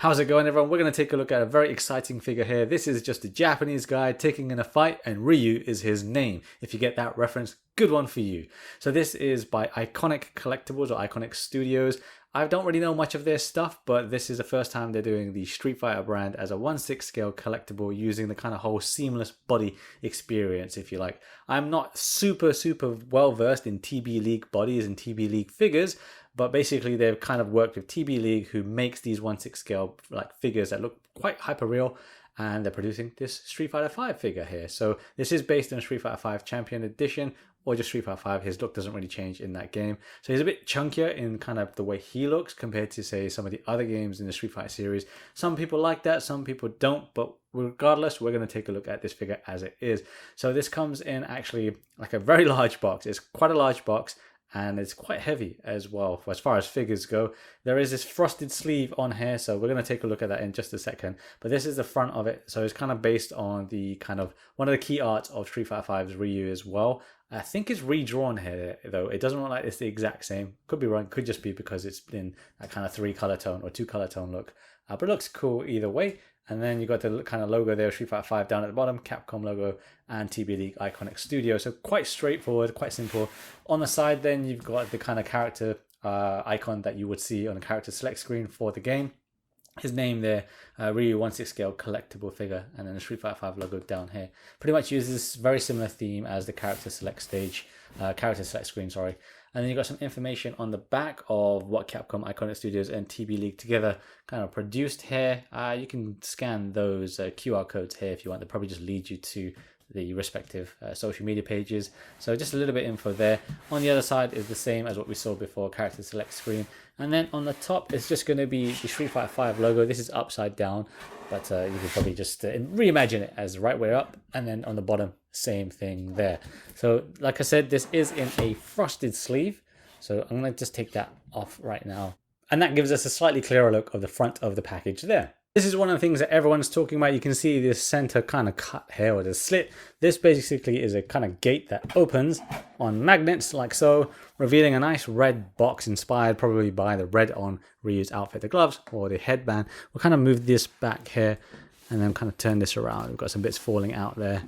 How's it going, everyone? We're going to take a look at a very exciting figure here. This is just a Japanese guy taking in a fight, and Ryu is his name. If you get that reference, good one for you. So this is by Iconiq Collectibles or Iconiq Studios. I don't really know much of their stuff, but this is the first time they're doing the Street Fighter brand as a 1/6 scale collectible using the kind of whole seamless body experience, if you like. I'm not super well versed in TB League bodies and TB League figures, but basically they've kind of worked with TB League, who makes these 1/6 scale like figures that look quite hyper real, and they're producing this Street Fighter 5 figure here. So this is based on Street Fighter 5 Champion Edition, or just Street Fighter 5. His look doesn't really change in that game. So he's a bit chunkier in kind of the way he looks compared to, say, some of the other games in the Street Fighter series. Some people like that, some people don't, but regardless, we're going to take a look at this figure as it is. So this comes in actually like a very large box. It's quite a large box, and it's quite heavy as well as far as figures go. There is this frosted sleeve on here, so we're going to take a look at that in just a second. But this is the front of it, so it's kind of based on the kind of one of the key arts of Street Fighter 5's Ryu as well. I think it's redrawn here, though. It doesn't look like it's the exact same. Could be wrong. Could just be because it's in that kind of 3-color tone or 2-color tone look. But it looks cool either way. And then you got the kind of logo there, Street Fighter 5 down at the bottom, Capcom logo, and TB League Iconiq Studio. So quite straightforward, quite simple. On the side then, you've got the kind of character icon that you would see on the character select screen for the game. His name there, Ryu 1/6 scale collectible figure, and then the Street Fighter 5 logo down here. Pretty much uses very similar theme as the character select screen, sorry. And then you've got some information on the back of what Capcom, Iconiq Studios, and TB League together kind of produced here. You can scan those QR codes here if you want. They'll probably just lead you to the respective social media pages. So just a little bit info there. On the other side is the same as what we saw before, character select screen. And then on the top it's just going to be the Street Fighter 5 logo. This is upside down, but you can probably just reimagine it as the right way up. And then on the bottom, same thing there. So like I said, this is in a frosted sleeve. So I'm going to just take that off right now. And that gives us a slightly clearer look of the front of the package there. This is one of the things that everyone's talking about. You can see this center kind of cut here, or the slit. This basically is a kind of gate that opens on magnets like so, revealing a nice red box inspired probably by the red on Ryu's outfit, the gloves or the headband. We'll kind of move this back here and then kind of turn this around. We've got some bits falling out there.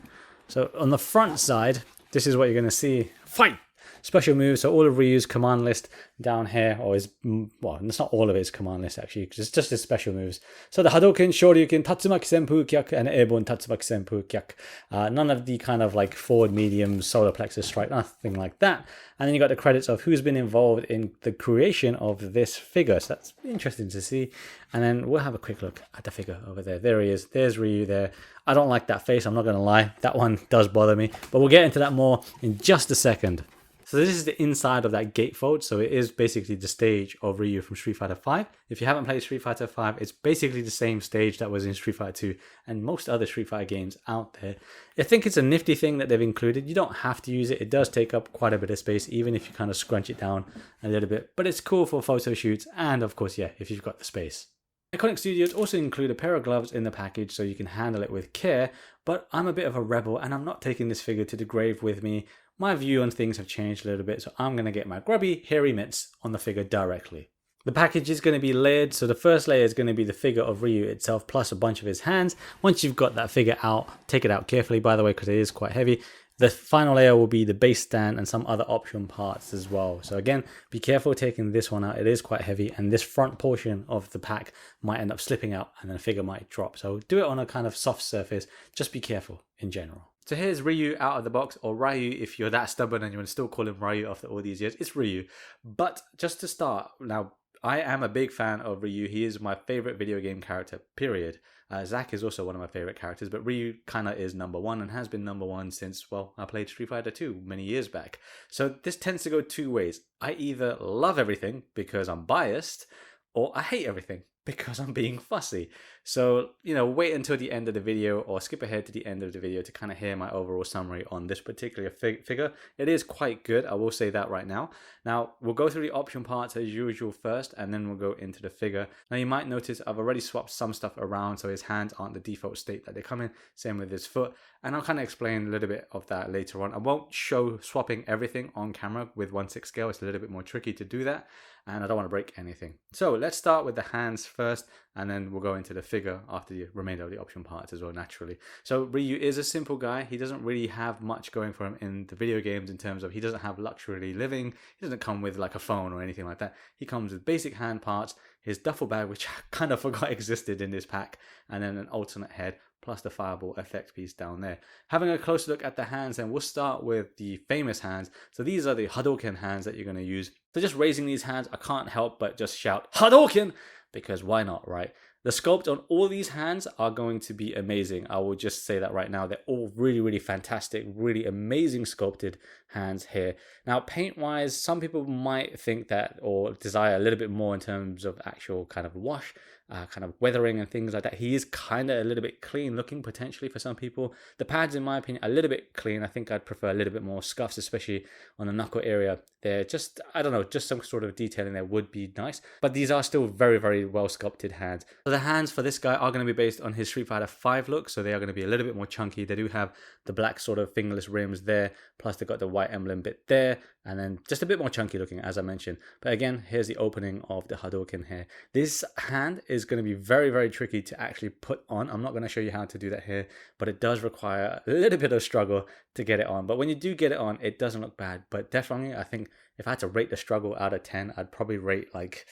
So on the front side, this is what you're going to see. Fight! Special moves, so all of Ryu's command list down here, or his, well, it's not all of his command list actually, because it's just his special moves. So the Hadouken, Shoryuken, Tatsumaki Senpu Kyak, and Airborne Tatsumaki Senpu Kyak. None of the kind of like forward, medium, solar plexus strike, nothing like that. And then you got the credits of who's been involved in the creation of this figure. So that's interesting to see. And then we'll have a quick look at the figure over there. There he is. There's Ryu there. I don't like that face, I'm not going to lie. That one does bother me. But we'll get into that more in just a second. So this is the inside of that gatefold. So it is basically the stage of Ryu from Street Fighter 5. If you haven't played Street Fighter 5, it's basically the same stage that was in Street Fighter 2 and most other Street Fighter games out there. I think it's a nifty thing that they've included. You don't have to use it. It does take up quite a bit of space, even if you kind of scrunch it down a little bit. But it's cool for photo shoots and, of course, yeah, if you've got the space. Iconiq Studios also include a pair of gloves in the package so you can handle it with care, but I'm a bit of a rebel and I'm not taking this figure to the grave with me. My view on things have changed a little bit, so I'm going to get my grubby, hairy mitts on the figure directly. The package is going to be layered, so the first layer is going to be the figure of Ryu itself plus a bunch of his hands. Once you've got that figure out, take it out carefully by the way, because it is quite heavy. The final layer will be the base stand and some other option parts as well. So again, be careful taking this one out. It is quite heavy, and this front portion of the pack might end up slipping out and then the figure might drop. So do it on a kind of soft surface. Just be careful in general. So here's Ryu out of the box, or Ryu if you're that stubborn and you want to still call him Ryu after all these years. It's Ryu. But just to start, now I am a big fan of Ryu. He is my favorite video game character, period. Zack is also one of my favorite characters, but Ryu kind of is number one and has been number one since, well, I played Street Fighter 2 many years back. So this tends to go two ways. I either love everything because I'm biased, or I hate everything because I'm being fussy. So, you know, wait until the end of the video or skip ahead to the end of the video to kind of hear my overall summary on this particular figure. It is quite good, I will say that right now. Now, we'll go through the option parts as usual first, and then we'll go into the figure. Now, you might notice I've already swapped some stuff around, so his hands aren't the default state that they come in. Same with his foot. And I'll kind of explain a little bit of that later on. I won't show swapping everything on camera with 1/6 scale. It's a little bit more tricky to do that. and I don't want to break anything. So let's start with the hands first, and then we'll go into the figure after the remainder of the option parts as well, naturally. So Ryu is a simple guy. He doesn't really have much going for him in the video games in terms of he doesn't have luxury living. He doesn't come with like a phone or anything like that. He comes with basic hand parts, his duffel bag, which I kind of forgot existed in this pack, and then an alternate head, plus the fireball effect piece down there. Having a closer look at the hands, and we'll start with the famous hands. So these are the Hadouken hands that you're going to use. So just raising these hands, I can't help but just shout Hadouken, because why not, right? The sculpt on all these hands are going to be amazing. I will just say that right now. They're all really, really fantastic, really amazing sculpted hands here. Now, paint-wise, some people might think that or desire a little bit more in terms of actual kind of wash, kind of weathering and things like that. He is kind of a little bit clean looking potentially for some people. The pads, in my opinion, are a little bit clean. I think I'd prefer a little bit more scuffs, especially on the knuckle area. They're just, I don't know, just some sort of detailing there would be nice. But these are still very, very well sculpted hands. So the hands for this guy are going to be based on his Street Fighter 5 look. So they are going to be a little bit more chunky. They do have the black sort of fingerless rims there. Plus they've got the white emblem bit there. And then just a bit more chunky looking, as I mentioned. But again, here's the opening of the Hadouken here. This hand is going to be very, very tricky to actually put on. I'm not going to show you how to do that here, but it does require a little bit of struggle to get it on. But when you do get it on, it doesn't look bad. But definitely, I think if I had to rate the struggle out of 10, I'd probably rate like,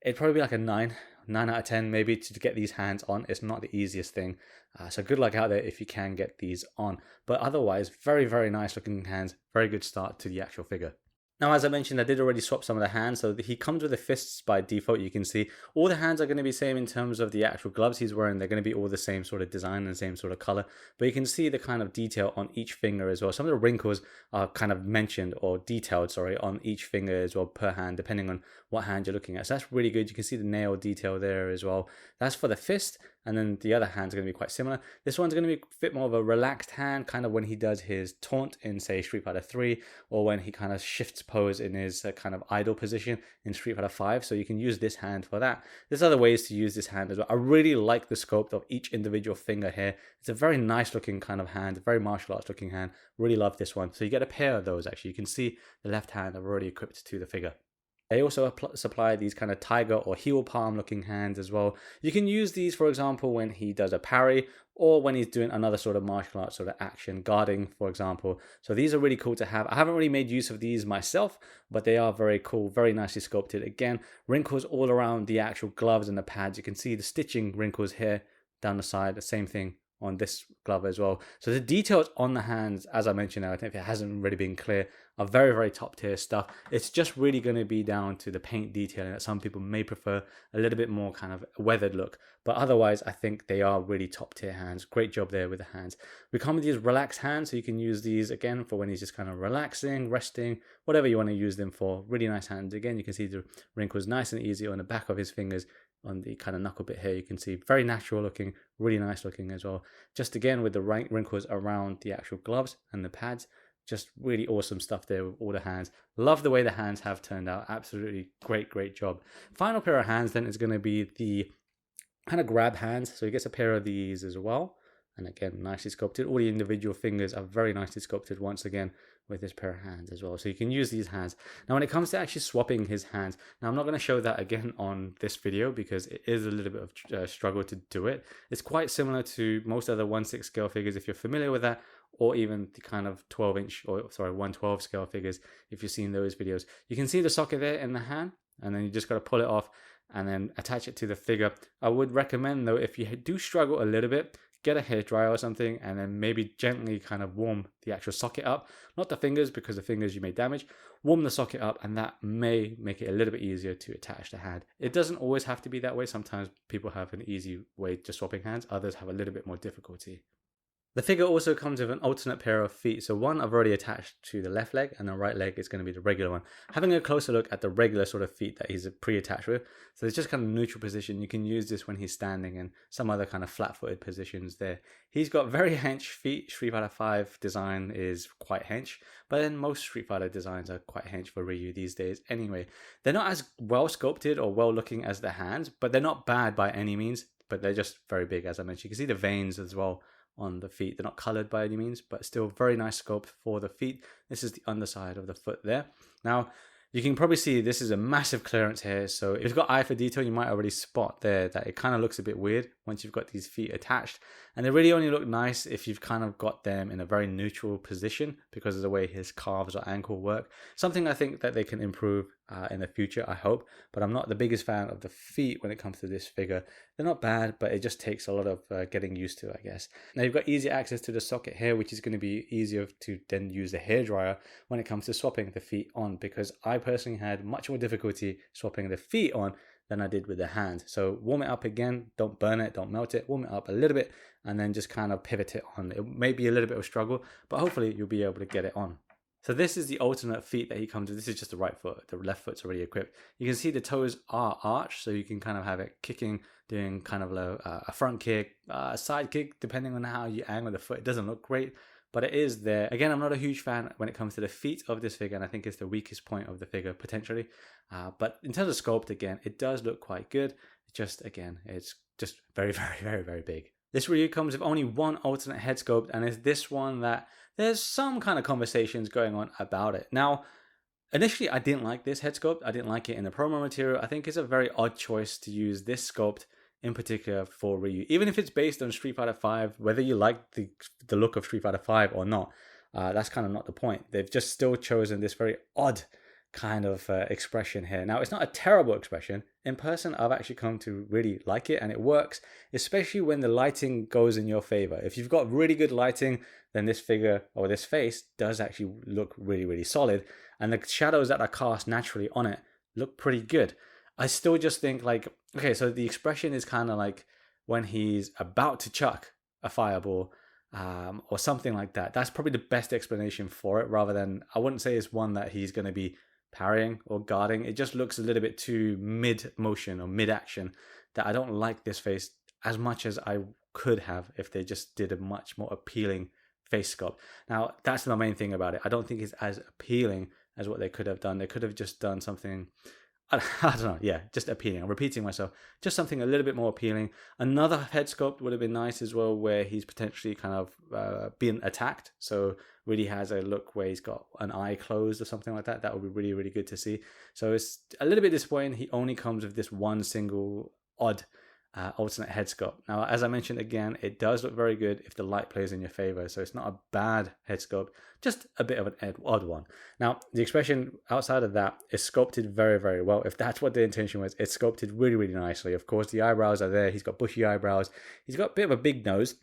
it'd probably be like a 9 out of 10 maybe to get these hands on. It's not the easiest thing. So good luck out there if you can get these on. But otherwise, very, very nice looking hands. Very good start to the actual figure. Now, as I mentioned, I did already swap some of the hands. So he comes with the fists by default. You can see all the hands are going to be same in terms of the actual gloves he's wearing. They're going to be all the same sort of design and same sort of color. But you can see the kind of detail on each finger as well. Some of the wrinkles are kind of mentioned or detailed, sorry, on each finger as well per hand, depending on what hand you're looking at. So that's really good. You can see the nail detail there as well. That's for the fist. And then the other hand's going to be quite similar. This one's going to be a bit more of a relaxed hand, kind of when he does his taunt in, say, Street Fighter 3, or when he kind of shifts pose in his kind of idle position in Street Fighter 5. So you can use this hand for that. There's other ways to use this hand as well. I really like the sculpt of each individual finger here. It's a very nice looking kind of hand, a very martial arts looking hand. Really love this one. So you get a pair of those actually. You can see the left hand I've already equipped to the figure. They also supply these kind of tiger or heel palm looking hands as well. You can use these, for example, when he does a parry or when he's doing another sort of martial arts sort of action, guarding, for example. So these are really cool to have. I haven't really made use of these myself, but they are very cool, very nicely sculpted. Again, wrinkles all around the actual gloves and the pads. You can see the stitching wrinkles here down the side, the same thing on this glove as well. So the details on the hands, as I mentioned, I think if it hasn't really been clear, are very, very top tier stuff. It's just really going to be down to the paint detailing that some people may prefer a little bit more kind of weathered look. But otherwise, I think they are really top tier hands. Great job there with the hands. We come with these relaxed hands, so you can use these again for when he's just kind of relaxing, resting, whatever you want to use them for. Really nice hands. Again, you can see the wrinkles nice and easy on the back of his fingers. On the kind of knuckle bit here, you can see very natural looking, really nice looking as well. Just again with the wrinkles around the actual gloves and the pads. Just really awesome stuff there with all the hands. Love the way the hands have turned out. Absolutely great job. Final pair of hands then is going to be the kind of grab hands. So he gets a pair of these as well. And again, nicely sculpted. All the individual fingers are very nicely sculpted once again with this pair of hands as well. So you can use these hands. Now when it comes to actually swapping his hands, now I'm not going to show that again on this video because it is a little bit of a struggle to do it. It's quite similar to most other 1/6 scale figures if you're familiar with that, or even the kind of 1/12 scale figures if you've seen those videos. You can see the socket there in the hand, and then you just got to pull it off and then attach it to the figure. I would recommend though, if you do struggle a little bit, get a hairdryer or something and then maybe gently kind of warm the actual socket up. Not the fingers, because the fingers you may damage. Warm the socket up and that may make it a little bit easier to attach the hand. It doesn't always have to be that way. Sometimes people have an easy way to swapping hands. Others have a little bit more difficulty. The figure also comes with an alternate pair of feet. So one I've already attached to the left leg and the right leg is going to be the regular one. Having a closer look at the regular sort of feet that he's pre-attached with. So it's just kind of neutral position. You can use this when he's standing and some other kind of flat-footed positions there. He's got very hench feet. Street Fighter 5 design is quite hench, but then most Street Fighter designs are quite hench for Ryu these days anyway. They're not as well sculpted or well looking as the hands, but they're not bad by any means, but they're just very big as I mentioned. You can see the veins as well on the feet. They're not colored by any means, but still very nice sculpt for the feet. This is the underside of the foot there. Now, You can probably see this is a massive clearance here. So if you've got eye for detail, you might already spot there that it kind of looks a bit weird once you've got these feet attached. And they really only look nice if you've kind of got them in a very neutral position because of the way his calves or ankle work. Something I think that they can improve in the future, I hope. But I'm not the biggest fan of the feet when it comes to this figure. They're not bad, but it just takes a lot of getting used to, I guess. Now you've got easy access to the socket here, which is going to be easier to then use the hairdryer when it comes to swapping the feet on, because I personally had much more difficulty swapping the feet on than I did with the hand. So warm it up again, don't burn it, don't melt it, warm it up a little bit, and then just kind of pivot it on. It may be a little bit of a struggle, but hopefully you'll be able to get it on. So this is the alternate feet that he comes with. This is just the right foot. The left foot's already equipped. You can see the toes are arched, so you can kind of have it kicking, doing kind of a front kick, a side kick, depending on how you angle the foot. It doesn't look great, but it is there. Again, I'm not a huge fan when it comes to the feet of this figure, and I think it's the weakest point of the figure, potentially. But in terms of sculpt, again, it does look quite good. Just, again, it's just very, very, very, very big. This Ryu comes with only one alternate head sculpt, and it's this one that there's some kind of conversations going on about it. Now, initially, I didn't like this head sculpt. I didn't like it in the promo material. I think it's a very odd choice to use this sculpt in particular for Ryu. Even if it's based on Street Fighter V, whether you like the look of Street Fighter V or not, that's kind of not the point. They've just still chosen this very odd kind of expression here. Now, it's not a terrible expression. In person, I've actually come to really like it, and it works, especially when the lighting goes in your favor. If you've got really good lighting, then this figure or this face does actually look really, really solid, and the shadows that are cast naturally on it look pretty good. I still just think, like, okay, so the expression is kind of like when he's about to chuck a fireball or something like that. That's probably the best explanation for it, rather than, I wouldn't say it's one that he's going to be parrying or guarding. It just looks a little bit too mid-motion or mid-action that I don't like this face as much as I could have if they just did a much more appealing face sculpt. Now, that's the main thing about it. I don't think it's as appealing as what they could have done. They could have just done something, I don't know, yeah, just appealing. I'm repeating myself. Just something a little bit more appealing. Another head sculpt would have been nice as well, where he's potentially kind of being attacked. So really has a look where he's got an eye closed or something like that. That would be really, really good to see. So it's a little bit disappointing. He only comes with this one single odd alternate head sculpt. Now, as I mentioned again, it does look very good if the light plays in your favor. So it's not a bad head sculpt, just a bit of an odd one. Now, the expression outside of that is sculpted very, very well. If that's what the intention was, it's sculpted really, really nicely. Of course, the eyebrows are there. He's got bushy eyebrows. He's got a bit of a big nose.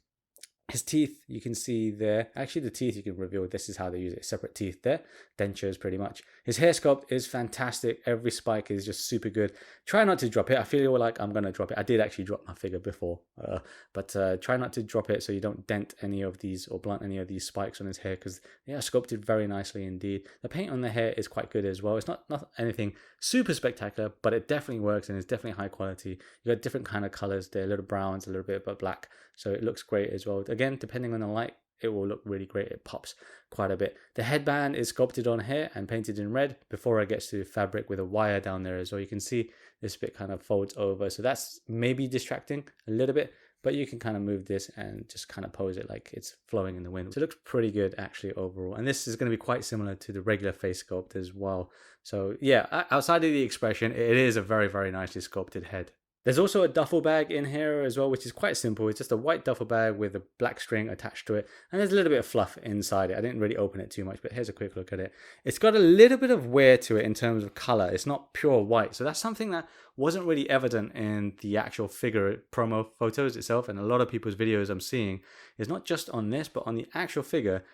His teeth, you can see there. Actually, the teeth you can reveal. This is how they use it. Separate teeth there. Dentures, pretty much. His hair sculpt is fantastic. Every spike is just super good. Try not to drop it. I feel like I'm going to drop it. I did actually drop my figure before. But try not to drop it so you don't dent any of these or blunt any of these spikes on his hair, because they are sculpted very nicely indeed. The paint on the hair is quite good as well. It's not anything super spectacular, but it definitely works and it's definitely high quality. You got different kind of colors there. A little browns, a little bit of black. So it looks great as well. Again, depending on the light, it will look really great. It pops quite a bit. The headband is sculpted on here and painted in red before it gets to fabric with a wire down there as well. You can see this bit kind of folds over. So that's maybe distracting a little bit, but you can kind of move this and just kind of pose it like it's flowing in the wind. So it looks pretty good actually overall. And this is going to be quite similar to the regular face sculpt as well. So yeah, outside of the expression, it is a very, very nicely sculpted head. There's also a duffel bag in here as well, which is quite simple. It's just a white duffel bag with a black string attached to it. And there's a little bit of fluff inside it. I didn't really open it too much, but here's a quick look at it. It's got a little bit of wear to it in terms of color. It's not pure white. So that's something that wasn't really evident in the actual figure promo photos itself. And a lot of people's videos I'm seeing is not just on this, but on the actual figure.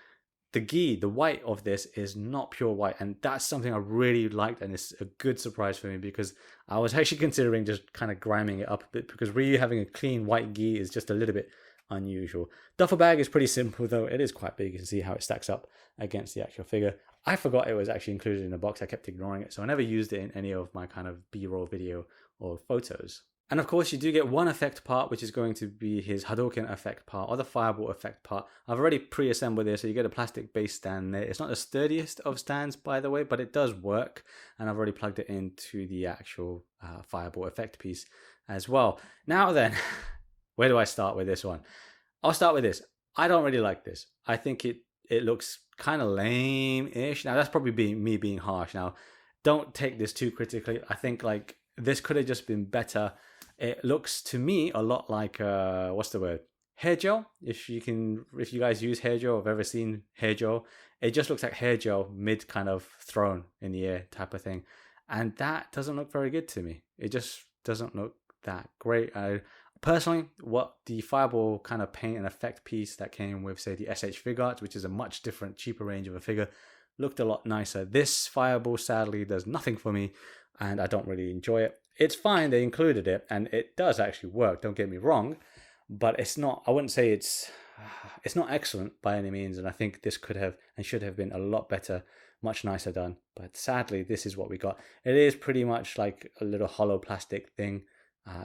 The gi, the white of this is not pure white, and that's something I really liked, and it's a good surprise for me because I was actually considering just kind of griming it up a bit, because really having a clean white gi is just a little bit unusual. Duffel bag is pretty simple though. It is quite big. You can see how it stacks up against the actual figure. I forgot it was actually included in the box. I kept ignoring it, so I never used it in any of my kind of B-roll video or photos. And of course, you do get one effect part, which is going to be his Hadouken effect part, or the Fireball effect part. I've already pre-assembled this, so you get a plastic base stand there. It's not the sturdiest of stands, by the way, but it does work. And I've already plugged it into the actual Fireball effect piece as well. Now then, where do I start with this one? I'll start with this. I don't really like this. I think it looks kind of lame-ish. Now, that's probably me being harsh. Now, don't take this too critically. I think like this could have just been better. It looks to me a lot like what's the word? Hair gel. If you guys use hair gel, or have ever seen hair gel, it just looks like hair gel mid kind of thrown in the air type of thing. And that doesn't look very good to me. It just doesn't look that great. I personally, what the fireball kind of paint and effect piece that came with, say, the SH Figuarts, which is a much different, cheaper range of a figure, looked a lot nicer. This fireball sadly does nothing for me, and I don't really enjoy it. It's fine, they included it, and it does actually work, don't get me wrong, but it's not, I wouldn't say it's not excellent by any means, and I think this could have and should have been a lot better, much nicer done. But sadly, this is what we got. It is pretty much like a little hollow plastic thing.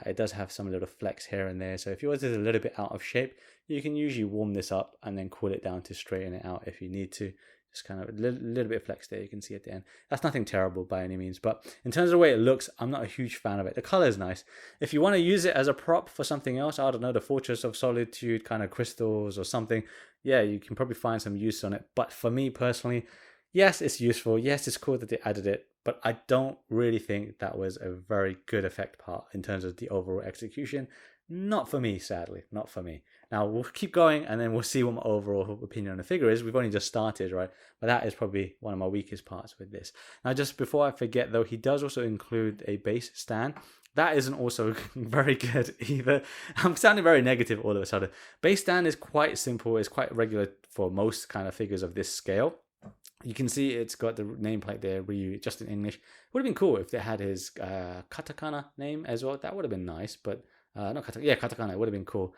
It does have some little flecks here and there, so if yours is a little bit out of shape, you can usually warm this up and then cool it down to straighten it out if you need to. Just kind of a little bit of flex there, you can see at the end. That's nothing terrible by any means, but in terms of the way it looks, I'm not a huge fan of it. The color is nice. If you want to use it as a prop for something else, I don't know, the Fortress of Solitude kind of crystals or something, yeah, you can probably find some use on it. But for me personally, yes, it's useful. Yes, it's cool that they added it, but I don't really think that was a very good effect part in terms of the overall execution. Not for me, sadly, not for me. Now, we'll keep going and then we'll see what my overall opinion on the figure is. We've only just started, right? But that is probably one of my weakest parts with this. Now, just before I forget though, he does also include a base stand. That isn't also very good either. I'm sounding very negative all of a sudden. Base stand is quite simple. It's quite regular for most kind of figures of this scale. You can see it's got the nameplate there, Ryu, just in English. Would have been cool if they had his katakana name as well. That would have been nice, but not katakana. Yeah, katakana would have been cool.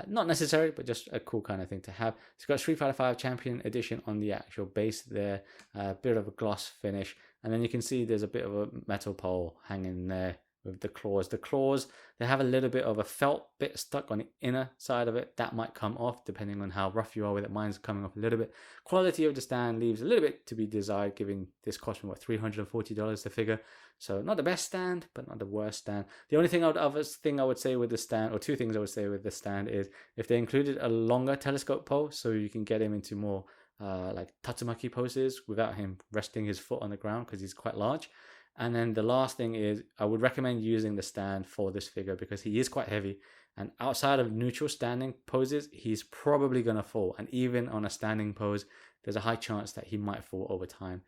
Not necessary, but just a cool kind of thing to have. It's got Street Fighter 5 Champion Edition on the actual base there. A bit of a gloss finish. And then you can see there's a bit of a metal pole hanging there with the claws. The claws, they have a little bit of a felt bit stuck on the inner side of it. That might come off depending on how rough you are with it. Mine's coming off a little bit. Quality of the stand leaves a little bit to be desired, given this cost me, what, $340 the figure. So not the best stand, but not the worst stand. The only thing I would say with the stand, or two things I would say with the stand, is if they included a longer telescope pole so you can get him into more like Tatsumaki poses without him resting his foot on the ground because he's quite large. And then the last thing is I would recommend using the stand for this figure because he is quite heavy. And outside of neutral standing poses, he's probably going to fall. And even on a standing pose, there's a high chance that he might fall over time.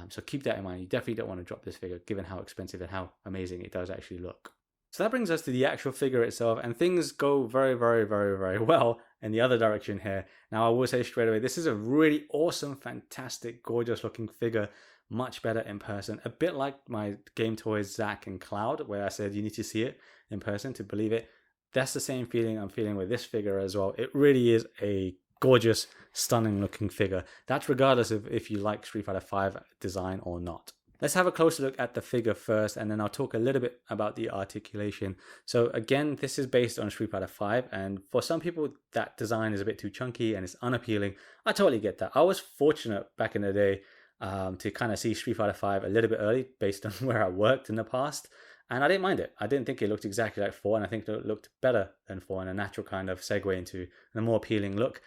So keep that in mind. You definitely don't want to drop this figure given how expensive and how amazing it does actually look. So that brings us to the actual figure itself, and things go very, very, very, very well in the other direction here. Now, I will say straight away, this is a really awesome, fantastic, gorgeous looking figure. Much better in person. A bit like my Game Toys Zack and Cloud, where I said you need to see it in person to believe it. That's the same feeling I'm feeling with this figure as well. It really is a gorgeous, stunning looking figure. That's regardless of if you like Street Fighter 5 design or not. Let's have a closer look at the figure first, and then I'll talk a little bit about the articulation. So again, this is based on Street Fighter 5, and for some people that design is a bit too chunky and it's unappealing. I totally get that. I was fortunate back in the day to kind of see Street Fighter 5 a little bit early based on where I worked in the past. And I didn't mind it. I didn't think it looked exactly like 4, and I think it looked better than 4 and a natural kind of segue into a more appealing look.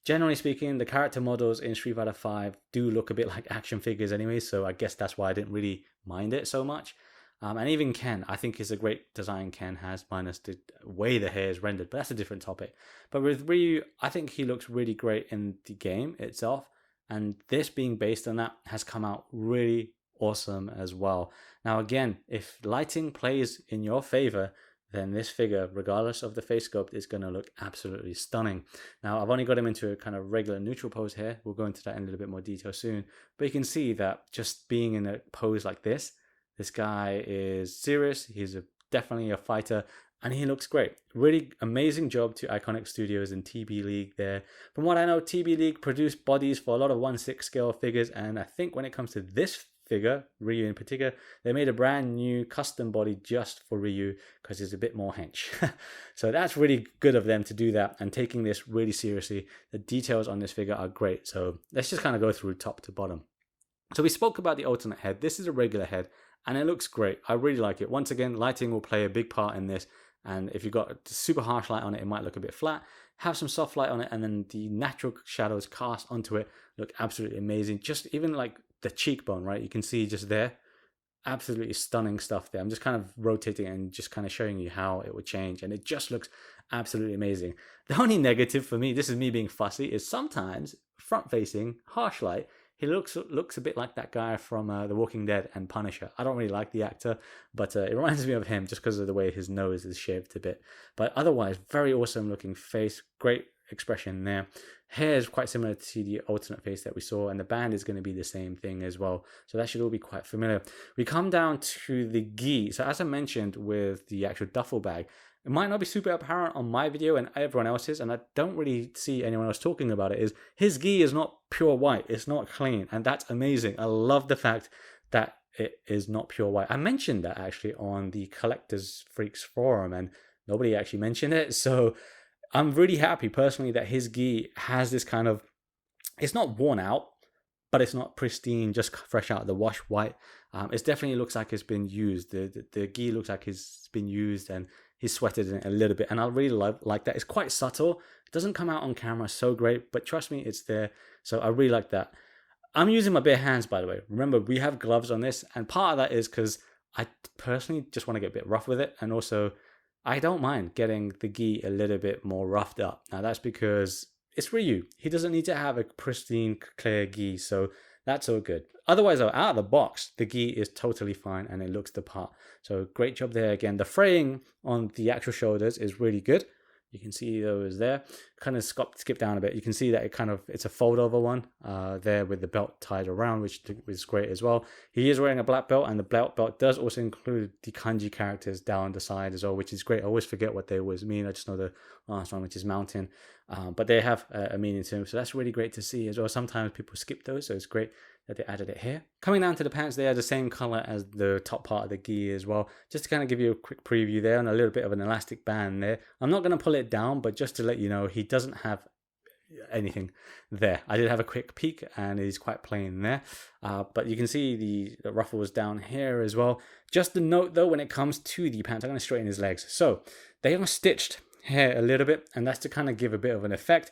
Generally speaking, the character models in Street Fighter 5 do look a bit like action figures anyway, so I guess that's why I didn't really mind it so much. And even Ken, I think is a great design Ken has, minus the way the hair is rendered, but that's a different topic. But with Ryu, I think he looks really great in the game itself, and this being based on that has come out really awesome as well. Now again, if lighting plays in your favor, then this figure, regardless of the face sculpt, is going to look absolutely stunning. Now, I've only got him into a kind of regular neutral pose here. We'll go into that in a little bit more detail soon. But you can see that just being in a pose like this guy is serious. He's definitely a fighter, and he looks great. Really amazing job to Iconiq Studios and TB League there. From what I know, TB League produced bodies for a lot of 1/6 scale figures, and I think when it comes to this figure, Ryu in particular, they made a brand new custom body just for Ryu because he's a bit more hench. So that's really good of them to do that and taking this really seriously. The details on this figure are great. So let's just kind of go through top to bottom. So we spoke about the alternate head. This is a regular head and it looks great. I really like it. Once again, lighting will play a big part in this. And if you've got super harsh light on it, it might look a bit flat. Have some soft light on it, and then the natural shadows cast onto it look absolutely amazing. Just even like the cheekbone, right? You can see just there, absolutely stunning stuff there. I'm just kind of rotating and just kind of showing you how it would change, and it just looks absolutely amazing. The only negative for me, this is me being fussy, is sometimes front facing, harsh light, he looks a bit like that guy from The Walking Dead and Punisher. I don't really like the actor, but it reminds me of him just because of the way his nose is shaved a bit. But otherwise, very awesome looking face, great expression there. Hair is quite similar to the alternate face that we saw, and the band is going to be the same thing as well. So that should all be quite familiar. We come down to the gi. So as I mentioned with the actual duffel bag, it might not be super apparent on my video and everyone else's, and I don't really see anyone else talking about it, is his gi is not pure white. It's not clean, and that's amazing. I love the fact that it is not pure white. I mentioned that actually on the Collectors Freaks forum, and nobody actually mentioned it. So I'm really happy personally that his gi has this kind of, it's not worn out, but it's not pristine, just fresh out of the wash white. It definitely looks like it's been used. The gi looks like it's been used, and he's sweated in it a little bit, and I really like that. It's quite subtle. It doesn't come out on camera so great, but trust me, it's there. So I really like that. I'm using my bare hands, by the way. Remember, we have gloves on this, and part of that is because I personally just want to get a bit rough with it, and also I don't mind getting the gi a little bit more roughed up. Now that's because it's Ryu. He doesn't need to have a pristine, clear gi, so that's all good. Otherwise, though, out of the box, the gi is totally fine and it looks the part. So great job there again. The fraying on the actual shoulders is really good. You can see those there. Kind of skip down a bit. You can see that it's a fold over one there with the belt tied around, which is great as well. He is wearing a black belt, and the black belt does also include the kanji characters down the side as well, which is great. I always forget what they always mean. I just know the last one, which is mountain. But they have a meaning to them, so that's really great to see as well. Sometimes people skip those, so it's great that they added it here. Coming down to the pants, they are the same color as the top part of the gi as well. Just to kind of give you a quick preview there, and a little bit of an elastic band there. I'm not going to pull it down, but just to let you know, he doesn't have anything there. I did have a quick peek, and he's quite plain there. But you can see the ruffles down here as well. Just a note though, when it comes to the pants, I'm going to straighten his legs. So they are stitched here a little bit, and that's to kind of give a bit of an effect.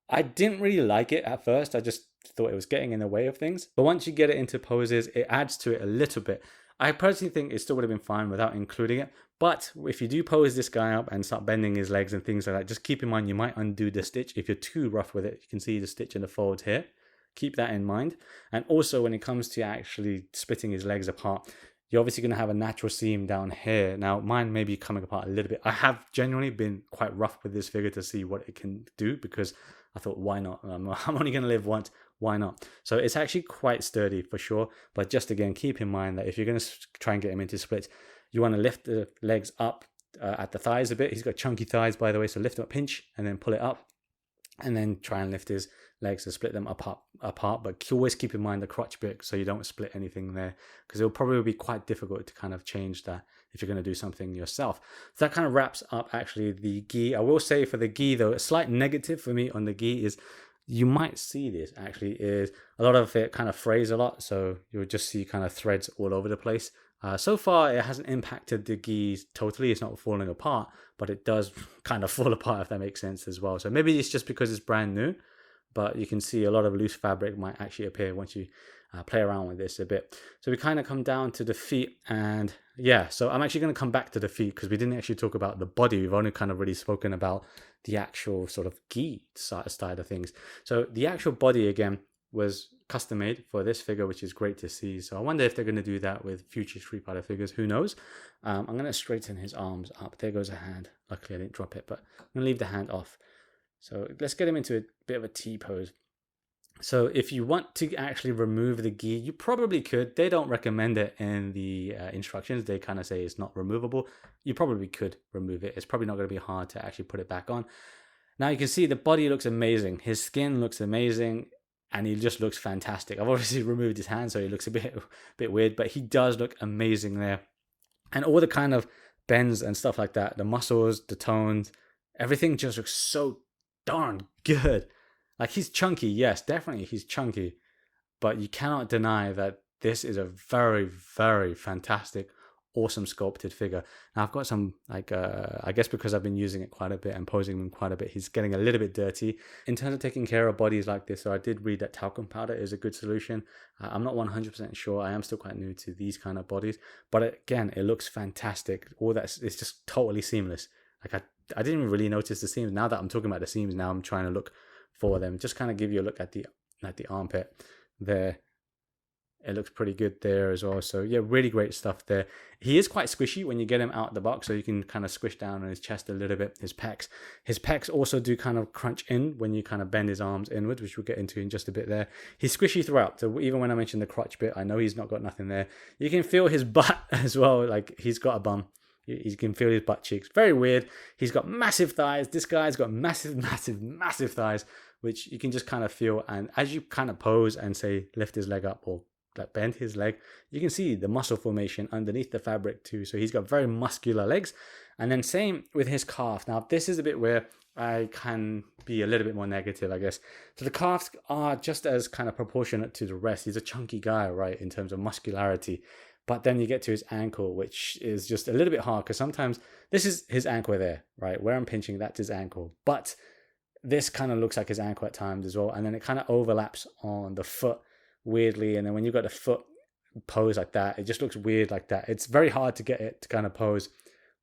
I didn't really like it at first. I just thought it was getting in the way of things. But once you get it into poses, it adds to it a little bit. I personally think it still would have been fine without including it. But if you do pose this guy up and start bending his legs and things like that, just keep in mind you might undo the stitch. If you're too rough with it, you can see the stitch in the folds here. Keep that in mind. And also when it comes to actually splitting his legs apart, you're obviously going to have a natural seam down here. Now, mine may be coming apart a little bit. I have genuinely been quite rough with this figure to see what it can do, because I thought, why not? I'm only going to live once. Why not? So it's actually quite sturdy for sure. But just again, keep in mind that if you're going to try and get him into splits, you want to lift the legs up at the thighs a bit. He's got chunky thighs, by the way. So lift him up, pinch, and then pull it up. And then try and lift his legs to split them apart. But always keep in mind the crotch bit, so you don't split anything there, because it'll probably be quite difficult to kind of change that if you're going to do something yourself. So that kind of wraps up actually the gi. I will say for the gi though, a slight negative for me on the gi is, you might see this actually, is a lot of it kind of frays a lot. So you'll just see kind of threads all over the place. So far, it hasn't impacted the gi totally. It's not falling apart, but it does kind of fall apart, if that makes sense as well. So maybe it's just because it's brand new, but you can see a lot of loose fabric might actually appear once you play around with this a bit. So we kind of come down to the feet, and yeah, so I'm actually going to come back to the feet because we didn't actually talk about the body. We've only kind of really spoken about the actual sort of gi side of things. So the actual body, again, was custom made for this figure, which is great to see. So I wonder if they're going to do that with future Street Fighter figures. Who knows? I'm going to straighten his arms up. There goes a hand. Luckily I didn't drop it, but I'm going to leave the hand off. So let's get him into a bit of a T pose. So if you want to actually remove the gi, you probably could. They don't recommend it in the instructions. They kind of say it's not removable. You probably could remove it. It's probably not going to be hard to actually put it back on. Now you can see the body looks amazing. His skin looks amazing. And he just looks fantastic. I've obviously removed his hand, so he looks a bit weird, but he does look amazing there. And all the kind of bends and stuff like that, the muscles, the tones, everything just looks so darn good. Like, he's chunky, yes, definitely he's chunky, but you cannot deny that this is a very, very fantastic, awesome sculpted figure. Now I've got some like I guess because I've been using it quite a bit and posing him quite a bit, he's getting a little bit dirty. In terms of taking care of bodies like this, so I did read that talcum powder is a good solution. I'm not 100% sure. I am still quite new to these kind of bodies, but again, it looks fantastic. All that, it's just totally seamless. Like I didn't even really notice the seams. Now that I'm talking about the seams, now I'm trying to look for them. Just kind of give you a look at the armpit there. It looks pretty good there as well. So yeah, really great stuff there. He is quite squishy when you get him out of the box, so you can kind of squish down on his chest a little bit. His pecs also do kind of crunch in when you kind of bend his arms inwards, which we'll get into in just a bit there. He's squishy throughout. So even when I mentioned the crotch bit, I know he's not got nothing there. You can feel his butt as well. Like he's got a bum. You can feel his butt cheeks. Very weird. He's got massive thighs. This guy's got massive thighs, which you can just kind of feel. And as you kind of pose and say, lift his leg up or like bend his leg, you can see the muscle formation underneath the fabric too. So he's got very muscular legs. And then same with his calf. Now this is a bit where I can be a little bit more negative, I guess. So the calves are just as kind of proportionate to the rest. He's a chunky guy, right, in terms of muscularity. But then you get to his ankle, which is just a little bit hard because sometimes this is his ankle there, right? Where I'm pinching, that's his ankle. But this kind of looks like his ankle at times as well. And then it kind of overlaps on the foot weirdly. And then when you've got the foot pose like that, it just looks weird like that. It's very hard to get it to kind of pose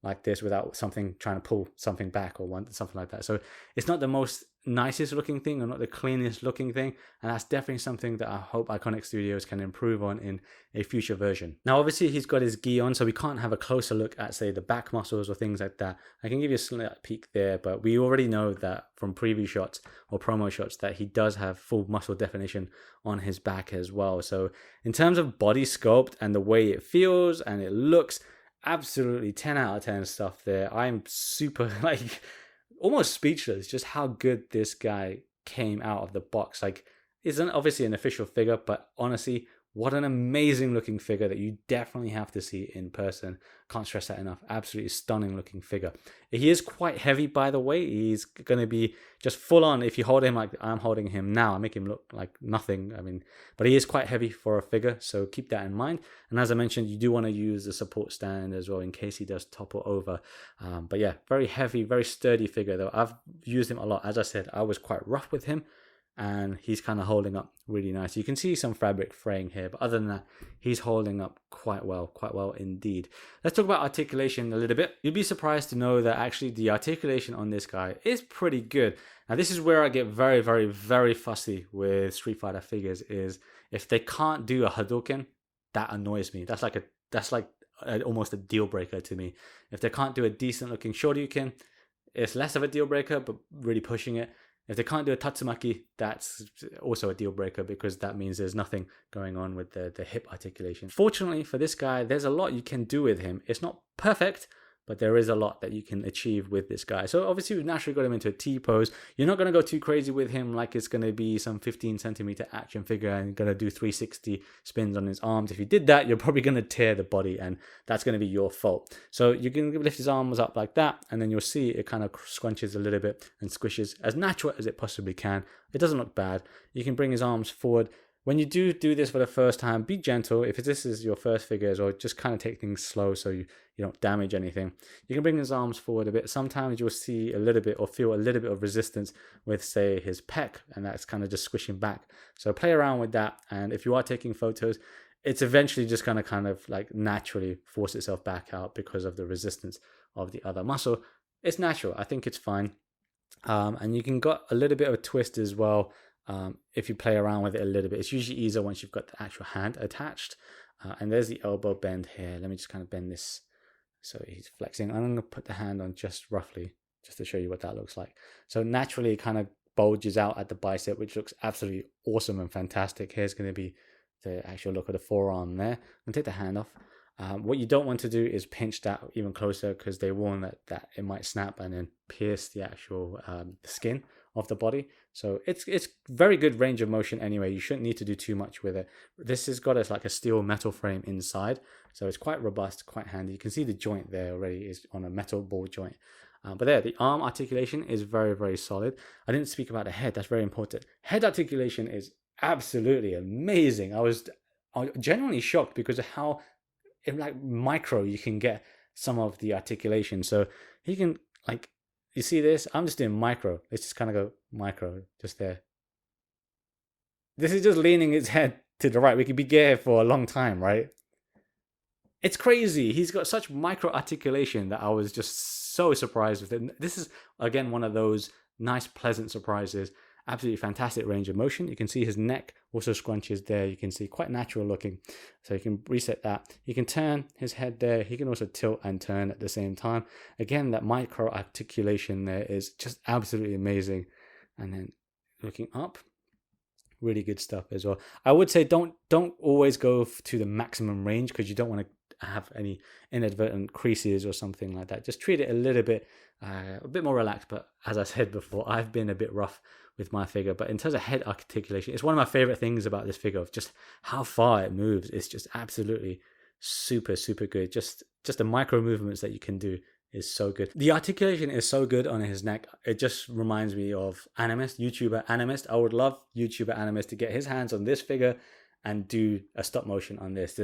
like this without something trying to pull something back or something like that. So it's not the most nicest looking thing or not the cleanest looking thing, and that's definitely something that I hope Iconiq Studios can improve on in a future version. Now obviously he's got his gi on, so we can't have a closer look at say the back muscles or things like that. I can give you a slight peek there, but we already know that from preview shots or promo shots that he does have full muscle definition on his back as well. So in terms of body sculpt and the way it feels and it looks, absolutely 10 out of 10 stuff there. I'm super like almost speechless just how good this guy came out of the box. Like, isn't obviously an official figure, but honestly, what an amazing looking figure that you definitely have to see in person. Can't stress that enough. Absolutely stunning looking figure. He is quite heavy, by the way. He's going to be just full on. If you hold him like I'm holding him now, I make him look like nothing. I mean, but he is quite heavy for a figure, so keep that in mind. And as I mentioned, you do want to use the support stand as well in case he does topple over. But yeah, very heavy, very sturdy figure though. I've used him a lot. As I said, I was quite rough with him, and he's kind of holding up really nice. You can see some fabric fraying here, but other than that, he's holding up quite well indeed. Let's talk about articulation a little bit. You'd be surprised to know that actually the articulation on this guy is pretty good. Now this is where I get very fussy with Street Fighter figures, is if they can't do a Hadouken, that annoys me. That's like almost a deal breaker to me. If they can't do a decent looking Shoryuken, it's less of a deal breaker, but really pushing it. If they can't do a Tatsumaki, that's also a deal breaker because that means there's nothing going on with the hip articulation. Fortunately for this guy, there's a lot you can do with him. It's not perfect, but there is a lot that you can achieve with this guy. So obviously we've naturally got him into a T pose. You're not going to go too crazy with him like it's going to be some 15 centimeter action figure and going to do 360 spins on his arms. If you did that, you're probably going to tear the body, and that's going to be your fault. So you can lift his arms up like that, and then you'll see it kind of scrunches a little bit and squishes as natural as it possibly can. It doesn't look bad. You can bring his arms forward. When you do this for the first time, be gentle. If this is your first figures, or just kind of take things slow so you don't damage anything. You can bring his arms forward a bit. Sometimes you'll see a little bit or feel a little bit of resistance with, say, his pec, and that's kind of just squishing back. So play around with that. And if you are taking photos, it's eventually just going to kind of like naturally force itself back out because of the resistance of the other muscle. It's natural. I think it's fine. And you can got a little bit of a twist as well. If you play around with it a little bit, it's usually easier once you've got the actual hand attached. And there's the elbow bend here. Let me just kind of bend this so he's flexing. I'm going to put the hand on just roughly, just to show you what that looks like. So naturally it kind of bulges out at the bicep, which looks absolutely awesome and fantastic. Here's going to be the actual look of the forearm there. I'm going to take the hand off. What you don't want to do is pinch that even closer, because they warn that it might snap and then pierce the actual skin of the body. So it's very good range of motion anyway. You shouldn't need to do too much with it. This has got like a steel metal frame inside, so it's quite robust, quite handy. You can see the joint there already is on a metal ball joint. But there, the arm articulation is very solid. I didn't speak about the head. That's very important. Head articulation is absolutely amazing. I was genuinely shocked because of how in like micro, you can get some of the articulation. So he can, like, you see this? I'm just doing micro. Let's just kind of go micro, just there. This is just leaning his head to the right. We could be here for a long time, right? It's crazy. He's got such micro articulation that I was just so surprised with it. This is, again, one of those nice, pleasant surprises. Absolutely fantastic range of motion. You can see his neck also scrunches there. You can see quite natural looking. So you can reset that. You can turn his head there. He can also tilt and turn at the same time. Again, that micro articulation there is just absolutely amazing. And then looking up, really good stuff as well. I would say don't always go to the maximum range, because you don't want to have any inadvertent creases or something like that. Just treat it a bit more relaxed. But as I said before, I've been a bit rough with my figure. But in terms of head articulation, it's one of my favorite things about this figure, of just how far it moves. It's just absolutely super, super good. Just the micro movements that you can do is so good. The articulation is so good on his neck. It just reminds me of YouTuber Animist. I would love YouTuber Animist to get his hands on this figure and do a stop motion on this.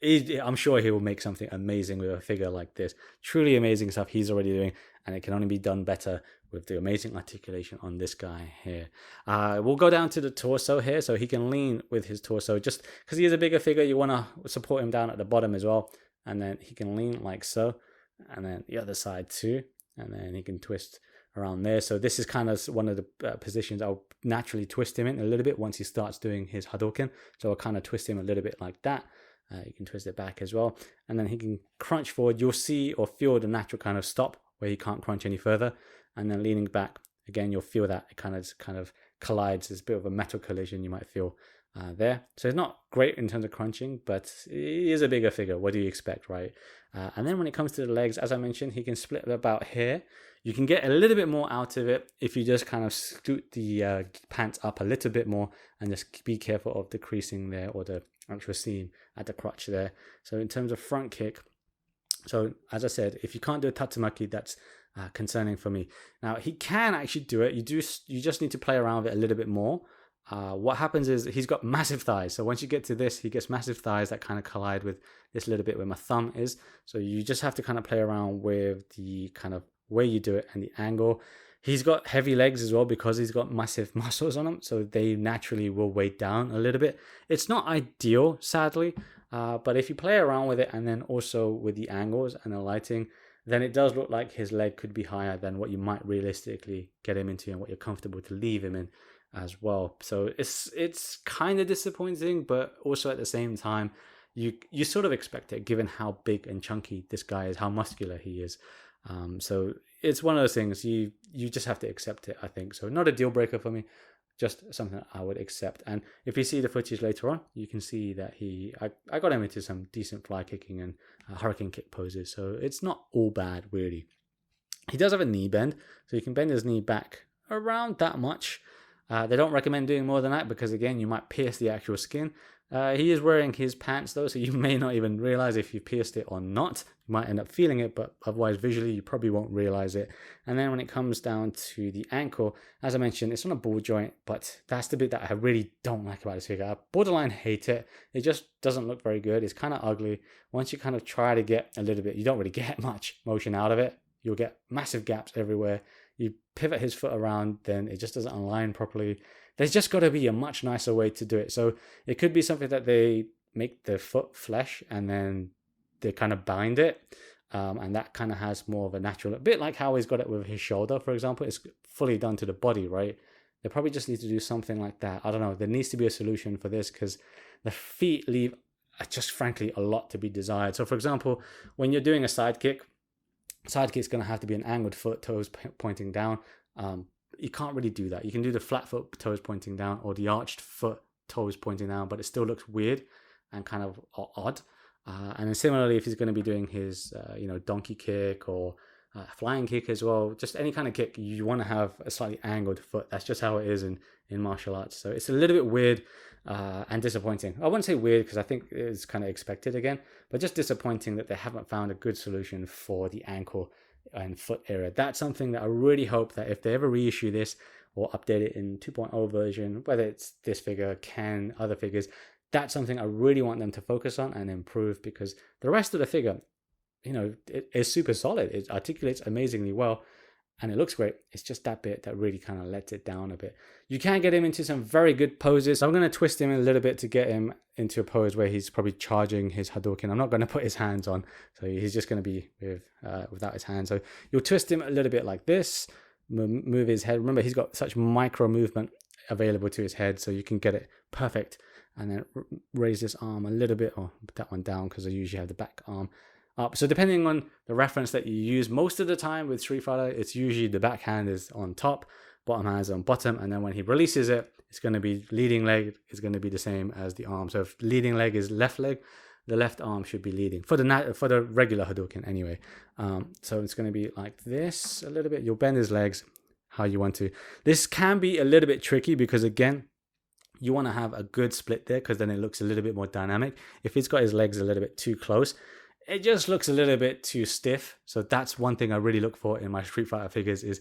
I'm sure he will make something amazing with a figure like this. Truly amazing stuff he's already doing, and it can only be done better with the amazing articulation on this guy here. We'll go down to the torso here, so he can lean with his torso. Just because he is a bigger figure, you want to support him down at the bottom as well, and then he can lean like so, and then the other side too, and then he can twist around there. So this is kind of one of the positions I'll naturally twist him in a little bit once he starts doing his Hadouken. So I'll kind of twist him a little bit like that. You can twist it back as well, and then he can crunch forward. You'll see or feel the natural kind of stop where he can't crunch any further, and then leaning back again, you'll feel that it kind of collides. There's a bit of a metal collision you might feel there. So it's not great in terms of crunching, but he is a bigger figure. What do you expect, right? And then when it comes to the legs, as I mentioned, he can split about here. You can get a little bit more out of it if you just kind of scoot the pants up a little bit more, and just be careful of the creasing there, or the actual seam at the crotch there. So in terms of front kick, so as I said, if you can't do a tatsumaki, that's concerning for me. Now he can actually do it. You just need to play around with it a little bit more. What happens is he's got massive thighs. So once you get to this, he gets massive thighs that kind of collide with this little bit where my thumb is. So you just have to kind of play around with the kind of way you do it and the angle. He's got heavy legs as well, because he's got massive muscles on him, so they naturally will weigh down a little bit. It's not ideal, sadly, but if you play around with it, and then also with the angles and the lighting, then it does look like his leg could be higher than what you might realistically get him into and what you're comfortable to leave him in as well. So it's kind of disappointing, but also at the same time, you sort of expect it, given how big and chunky this guy is, how muscular he is. So it's one of those things you just have to accept it, I think. So not a deal breaker for me, just something that I would accept. And if you see the footage later on, you can see that I got him into some decent fly kicking and hurricane kick poses. So it's not all bad, really. He does have a knee bend, so you can bend his knee back around that much. They don't recommend doing more than that, because again, you might pierce the actual skin. He is wearing his pants though, so you may not even realize if you pierced it or not. You might end up feeling it, but otherwise visually you probably won't realize it. And then when it comes down to the ankle, as I mentioned, it's on a ball joint, but that's the bit that I really don't like about this figure. I borderline hate it. It just doesn't look very good. It's kind of ugly. Once you kind of try to get a little bit, you don't really get much motion out of it. You'll get massive gaps everywhere. You pivot his foot around, then it just doesn't align properly. There's just got to be a much nicer way to do it. So it could be something that they make the foot flesh and then they kind of bind it. And that kind of has more of a natural, a bit like how he's got it with his shoulder, for example. It's fully done to the body, right? They probably just need to do something like that. I don't know. There needs to be a solution for this, because the feet leave just frankly a lot to be desired. So for example, when you're doing a side kick's going to have to be an angled foot, toes pointing down. You can't really do that. You can do the flat foot, toes pointing down, or the arched foot, toes pointing down, but it still looks weird and kind of odd. And then similarly, if he's going to be doing his, donkey kick or flying kick as well, just any kind of kick, you want to have a slightly angled foot. That's just how it is in martial arts. So it's a little bit weird and disappointing. I wouldn't say weird, because I think it's kind of expected again, but just disappointing that they haven't found a good solution for the ankle and foot area. That's something that I really hope that if they ever reissue this or update it in 2.0 version, whether it's this figure, other figures, That's something I really want them to focus on and improve, because the rest of the figure, it is super solid. It articulates amazingly well and it looks great. It's just that bit that really kind of lets it down a bit. You can get him into some very good poses. So I'm going to twist him a little bit to get him into a pose where he's probably charging his Hadouken. I'm not going to put his hands on, so he's just going to be without his hands. So you'll twist him a little bit like this, move his head. Remember, he's got such micro movement available to his head, so you can get it perfect. And then raise this arm a little bit, or put that one down because I usually have the back arm up. So depending on the reference that you use, most of the time with Street Fighter, it's usually the backhand is on top, bottom hand is on bottom, and then when he releases it, it's going to be leading leg is going to be the same as the arm. So if leading leg is left leg, the left arm should be leading for the regular Hadouken anyway. So it's going to be like this a little bit. You'll bend his legs how you want to. This can be a little bit tricky because, again, you want to have a good split there because then it looks a little bit more dynamic. If he's got his legs a little bit too close, it just looks a little bit too stiff. So that's one thing I really look for in my Street Fighter figures is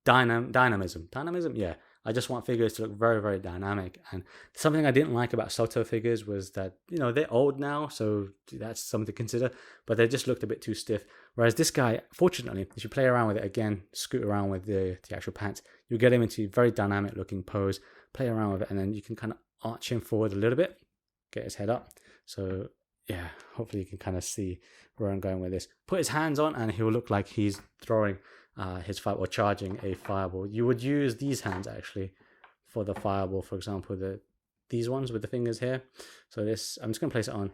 dynamism. Dynamism, yeah. I just want figures to look very, very dynamic. And something I didn't like about Soto figures was that, they're old now, so that's something to consider, but they just looked a bit too stiff. Whereas this guy, fortunately, if you play around with it again, scoot around with the actual pants, you'll get him into a very dynamic looking pose, play around with it, and then you can kind of arch him forward a little bit, get his head up. So yeah, hopefully you can kind of see where I'm going with this. Put his hands on and he'll look like he's throwing his fire or charging a fireball. You would use these hands actually for the fireball, for example, these ones with the fingers here. So this, I'm just going to place it on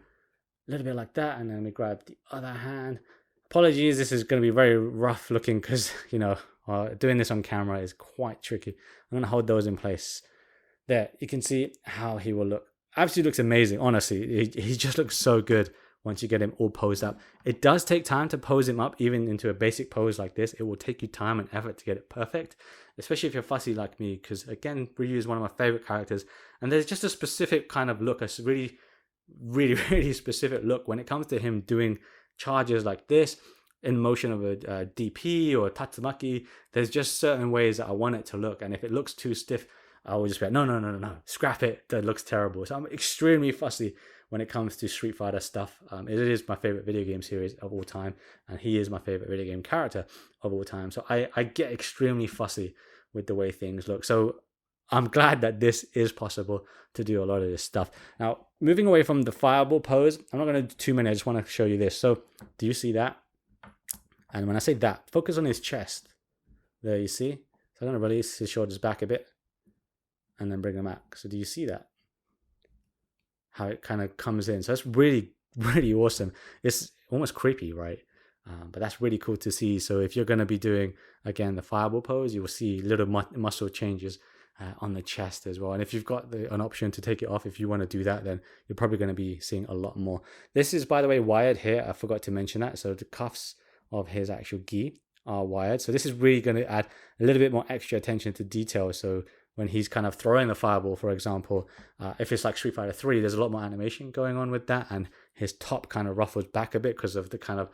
a little bit like that, and then we grab the other hand. Apologies, this is going to be very rough looking because, doing this on camera is quite tricky. I'm going to hold those in place. There, you can see how he will look. Absolutely looks amazing, honestly. He just looks so good once you get him all posed up. It does take time to pose him up, even into a basic pose like this. It will take you time and effort to get it perfect, especially if you're fussy like me, because again, Ryu is one of my favorite characters, and there's just a specific kind of look, a really, really, really specific look when it comes to him doing charges like this, in motion of a DP or a Tatsumaki. There's just certain ways that I want it to look, and if it looks too stiff, I will just be like, no, scrap it. That looks terrible. So I'm extremely fussy when it comes to Street Fighter stuff. It is my favorite video game series of all time, and he is my favorite video game character of all time. So I get extremely fussy with the way things look. So I'm glad that this is possible to do a lot of this stuff. Now, moving away from the fireball pose, I'm not going to do too many. I just want to show you this. So do you see that? And when I say that, focus on his chest. There, you see? So I'm going to release his shoulders back a bit and then bring them back. So do you see that? How it kind of comes in. So that's really, really awesome. It's almost creepy, right? But that's really cool to see. So if you're going to be doing, again, the fireball pose, you will see little muscle changes on the chest as well. And if you've got an option to take it off, if you want to do that, then you're probably going to be seeing a lot more. This is, by the way, wired here. I forgot to mention that. So the cuffs of his actual gi are wired. So this is really going to add a little bit more extra attention to detail. So when he's kind of throwing the fireball, for example, if it's like Street Fighter 3, there's a lot more animation going on with that, and his top kind of ruffles back a bit because of the kind of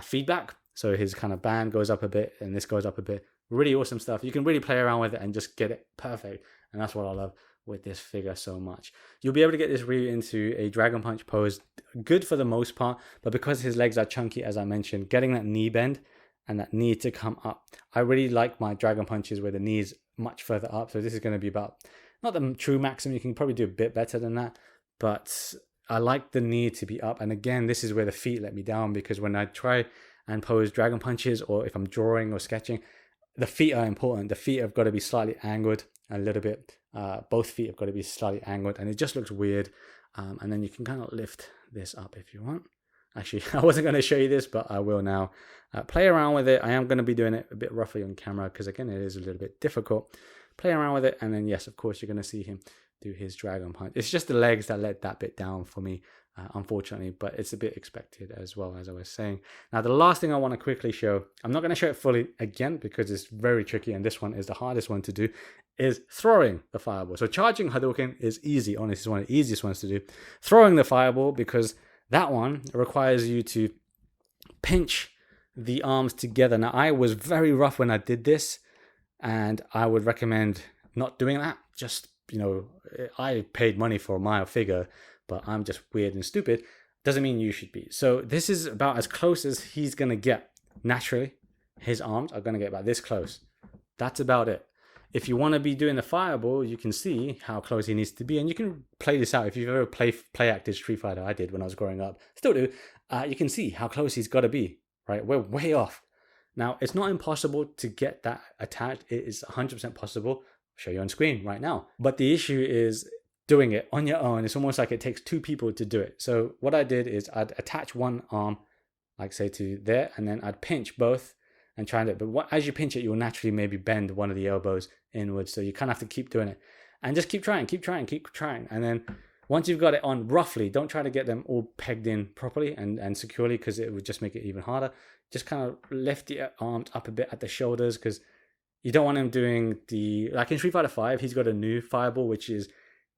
feedback. So his kind of band goes up a bit, and this goes up a bit. Really awesome stuff. You can really play around with it and just get it perfect, and that's what I love with this figure so much. You'll be able to get this Ryu into a Dragon Punch pose, good for the most part, but because his legs are chunky, as I mentioned, getting that knee bend and that knee to come up. I really like my Dragon Punches where the knees much further up. So this is going to be about, not the true maximum, you can probably do a bit better than that, but I like the knee to be up. And again, this is where the feet let me down, because when I try and pose Dragon Punches, or if I'm drawing or sketching, the feet are important. The feet have got to be slightly angled a little bit. Both feet have got to be slightly angled, and it just looks weird. And then you can kind of lift this up if you want. Actually, I wasn't going to show you this, but I will now. Play around with it. I am going to be doing it a bit roughly on camera because, again, it is a little bit difficult. Play around with it, and then, yes, of course, you're going to see him do his Dragon Punch. It's just the legs that let that bit down for me, unfortunately, but it's a bit expected as well, as I was saying. Now, the last thing I want to quickly show, I'm not going to show it fully again because it's very tricky, and this one is the hardest one to do, is throwing the fireball. So charging Hadouken is easy. Honestly, it's one of the easiest ones to do. Throwing the fireball, because that one requires you to pinch the arms together. Now, I was very rough when I did this, and I would recommend not doing that. Just, I paid money for my figure, but I'm just weird and stupid. Doesn't mean you should be. So this is about as close as he's going to get. Naturally, his arms are going to get about this close. That's about it. If you want to be doing the fireball, you can see how close he needs to be, and you can play this out. If you've ever play acted Street Fighter, I did when I was growing up, still do, you can see how close he's got to be, right? We're way off. Now, it's not impossible to get that attached. It is 100% possible. I'll show you on screen right now. But the issue is doing it on your own. It's almost like it takes two people to do it. So what I did is I'd attach one arm, like say to there, and then I'd pinch both and try and do it. But as you pinch it, you'll naturally maybe bend one of the elbows inwards. So you kind of have to keep doing it. And just keep trying. And then once you've got it on roughly, don't try to get them all pegged in properly and securely, because it would just make it even harder. Just kind of lift the arms up a bit at the shoulders, because you don't want him doing like in Street Fighter 5, he's got a new fireball, which is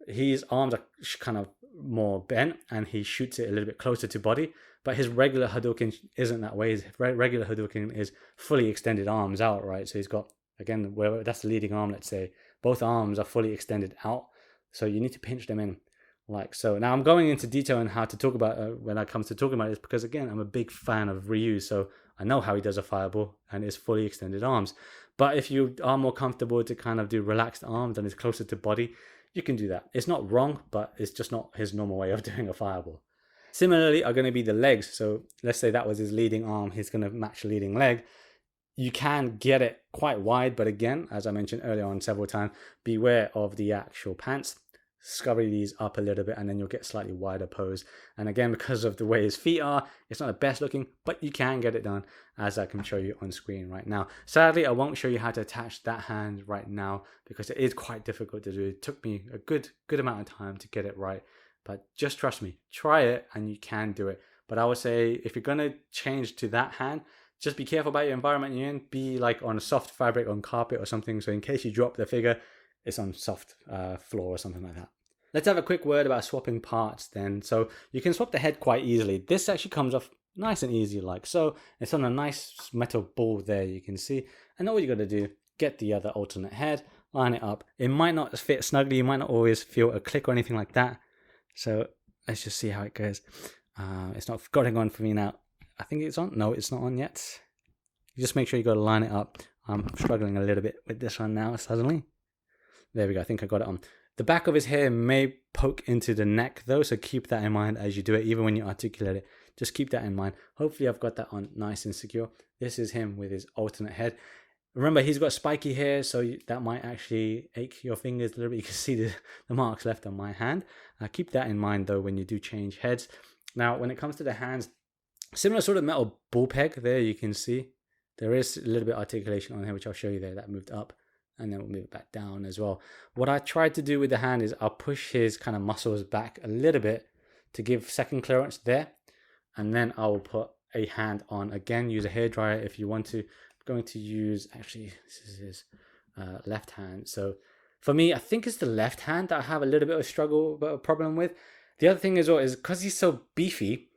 his arms are kind of more bent and he shoots it a little bit closer to body. But his regular Hadouken isn't that way. His regular Hadouken is fully extended arms out, right? So he's got, again, where that's the leading arm, let's say, both arms are fully extended out. So you need to pinch them in like so. Now I'm going into detail on how to talk about when it comes to talking about this, because again, I'm a big fan of Ryu. So I know how he does a fireball and his fully extended arms. But if you are more comfortable to kind of do relaxed arms and is closer to body, you can do that. It's not wrong, but it's just not his normal way of doing a fireball. Similarly are going to be the legs. So let's say that was his leading arm. He's going to match the leading leg. You can get it quite wide, but again, as I mentioned earlier on several times, beware of the actual pants. Scurry these up a little bit and then you'll get slightly wider pose. And again, because of the way his feet are, it's not the best looking, but you can get it done, as I can show you on screen right now. Sadly, I won't show you how to attach that hand right now because it is quite difficult to do. It took me a good amount of time to get it right, but just trust me, try it and you can do it. But I would say if you're going to change to that hand, just be careful about your environment you're in. Be like on a soft fabric, on carpet or something, so in case you drop the figure, it's on soft floor or something like that. Let's have a quick word about swapping parts then. So you can swap the head quite easily. This actually comes off nice and easy like so. It's on a nice metal ball there, you can see. And all you got to do, get the other alternate head, line it up. It might not fit snugly. You might not always feel a click or anything like that. So let's just see how it goes. It's not going on for me now. I think it's on. No, it's not on yet. You just make sure you got to line it up. I'm struggling a little bit with this one now suddenly. There we go. I think I got it on. The back of his hair may poke into the neck though, so keep that in mind as you do it, even when you articulate it. Just keep that in mind. Hopefully I've got that on nice and secure. This is him with his alternate head. Remember, he's got spiky hair, so that might actually ache your fingers a little bit. You can see the marks left on my hand. Keep that in mind though when you do change heads. Now, when it comes to the hands, similar sort of metal ball peg there, you can see. There is a little bit of articulation on here, which I'll show you there. That moved up. And then we'll move it back down as well. What I tried to do with the hand is I'll push his kind of muscles back a little bit to give second clearance there. And then I will put a hand on. Again, use a hairdryer if you want to. I'm going to use, actually, this is his left hand. So for me, I think it's the left hand that I have a little bit of a problem with. The other thing as well is because he's so beefy,